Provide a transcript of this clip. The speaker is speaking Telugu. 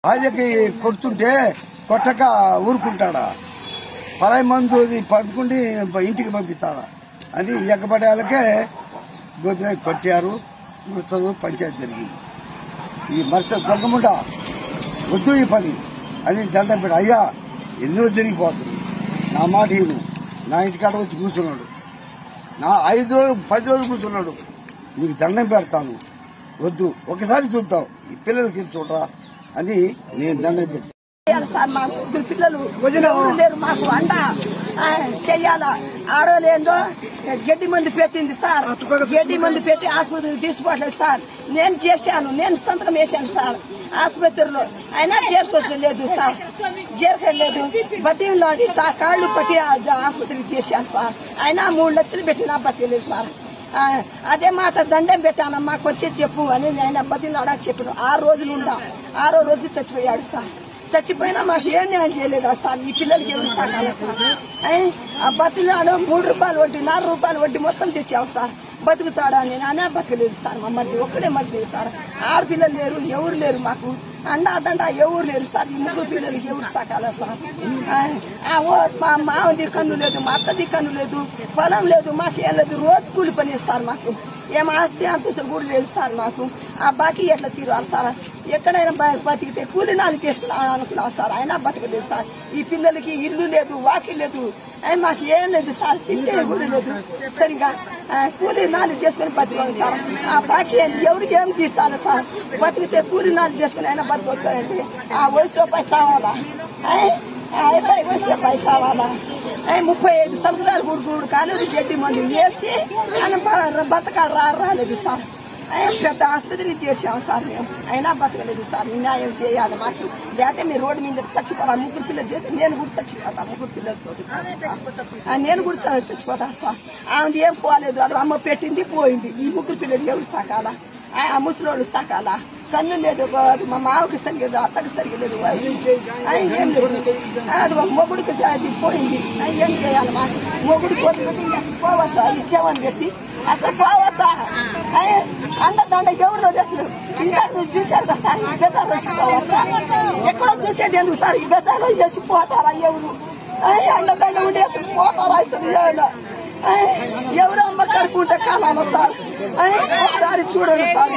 భార్యకి కొడుతుంటే కొట్టక ఊరుకుంటాడా? పరాయి మందు పట్టుకుంటే ఇంటికి పంపిస్తాడా అని ఎక్కబడేళ్ళకే గోపినాయకు కొట్టారు. చదువు పంచాయతీ జరిగింది. ఈ మరుస దొంగముండ వద్దు ఈ పని అని దండం పెట్టి, అయ్యా ఎన్నో జరిగిపోతుంది, నా మాట ఈయను, నా ఇంటికాడ వచ్చి కూర్చున్నాడు, నా 5 రోజులు 10 రోజులు కూర్చున్నాడు, నీకు దండం పెడతాను, వద్దు ఒకసారి చూద్దాం ఈ పిల్లలకి చూడరా అని నేను దండం పెట్టి సార్. మా ముగ్గురు పిల్లలు లేరు, మాకు అండ చెయ్యాలా. ఆడోలేందో గడ్డి మందు పెట్టింది సార్, గడ్డి మందు పెట్టి ఆసుపత్రికి తీసుకోవట్లేదు సార్. నేను చేశాను, నేను సంతకం వేశాను సార్ ఆసుపత్రిలో, అయినా చేరుకోలేదు సార్, చేరుకోలేదు. బట్టీలో కాళ్ళు పట్టి ఆసుపత్రికి చేశాను సార్, అయినా 3 లక్షలు పెట్టినా బతకలేదు సార్. అదే మాట దండం పెట్టాను, మాకు వచ్చి చెప్పు అని ఆయన బతిలాడా చెప్పాను. 6 రోజులు ఉందా, 6వ రోజు చచ్చిపోయాడు సార్. చచ్చిపోయినా మాకు ఏం న్యాయం చేయలేదా సార్? ఈ పిల్లలకి ఎవరు సాగాలి సార్? ఆ బతిలాడు 3 రూపాయలు వడ్డీ 4 రూపాయలు వడ్డీ మొత్తం తెచ్చావు సార్. బతుకుతాడా? నేను అనే బతకలేదు సార్. మా మధ్య ఒక్కడే మధ్య సార్. ఆడపిల్లలు లేరు, ఎవరు లేరు, మాకు అండా దండ ఎవరు లేరు సార్. ఈ 3 పిల్లలకి ఎవరు సాగాల సార్? మా మామది కన్ను లేదు, మా అత్తది కన్ను లేదు, పొలం లేదు, మాకేం లేదు. రోజు కూలి పని సార్. మాకు ఏం ఆస్తి అంతస్తులు కూడా లేదు సార్. మాకు ఆ బాకీ ఎట్లా తీరాలి సార్? ఎక్కడైనా బతికితే కూలినాలు చేసుకున్నాను అనుకున్నాం సార్, అయినా బతకలేదు సార్. ఈ పిల్లలకి ఇల్లు లేదు, వాకి లేదు, మాకు ఏం లేదు సార్. తింటే కూడా లేదు సరిగా. కూలినాలు చేసుకుని బతికాలి సార్. ఆ బాకీ ఎవరు ఏం తీర్చాలి సార్? బతికితే కూలినాలు చేసుకుని అయినా బతకొచ్చారంటే ఆ వయసు రూపాయి చావాలా? 50 వయసు రూపాయి చావాలా? 35 సంవత్సరాలు కూడా కాలేదు. గడ్డి మందు వేసి ఆయన బతకాడు రాలేదు సార్. పెద్ద ఆసుపత్రికి చేసాం సార్ మేము, అయినా బతకలేదు సార్. న్యాయం చేయాలి మాకు, లేకపోతే మీరు రోడ్డు మీద చచ్చిపోతాను. 3 పిల్లలు చేస్తే నేను కూడా చచ్చిపోతాను. 3 పిల్లలతో నేను కూడా చచ్చిపోతా సార్. ఆమె ఏం పోలేదు, అది అమ్మ పెట్టింది పోయింది. ఈ 3 పిల్లలు ఎవరు సాకాలా? ఆ ముసలోళ్ళు సాకాలా? కన్ను లేదు, మా మావకి సరిగ్గా లేదు, అత్తకి సరిగ్గా లేదు, ఏం లేదు. అది ఒక మొగుడికి అది పోయింది. ఏం చేయాలి మాకు? మొగుడు కోరుకుంటే పోవచ్చా? ఇచ్చామని పెట్టి అసలు పోవచ్చా? అండదండ ఎవరిలో చేస్తారు? ఇంతకు చూశారు కదా సార్. ఈ బెజార్లో వేసిపోవచ్చా? ఎక్కడో చూసేది ఎందుకు సార్? ఈ బెజార్లో వేసిపోతారా ఎవరు? అండదండ ఉండేసి పోతారా? అసలు ఎవరు అమ్మ కడుపుంటే కాలాలా సార్? ఒకసారి చూడండి సార్.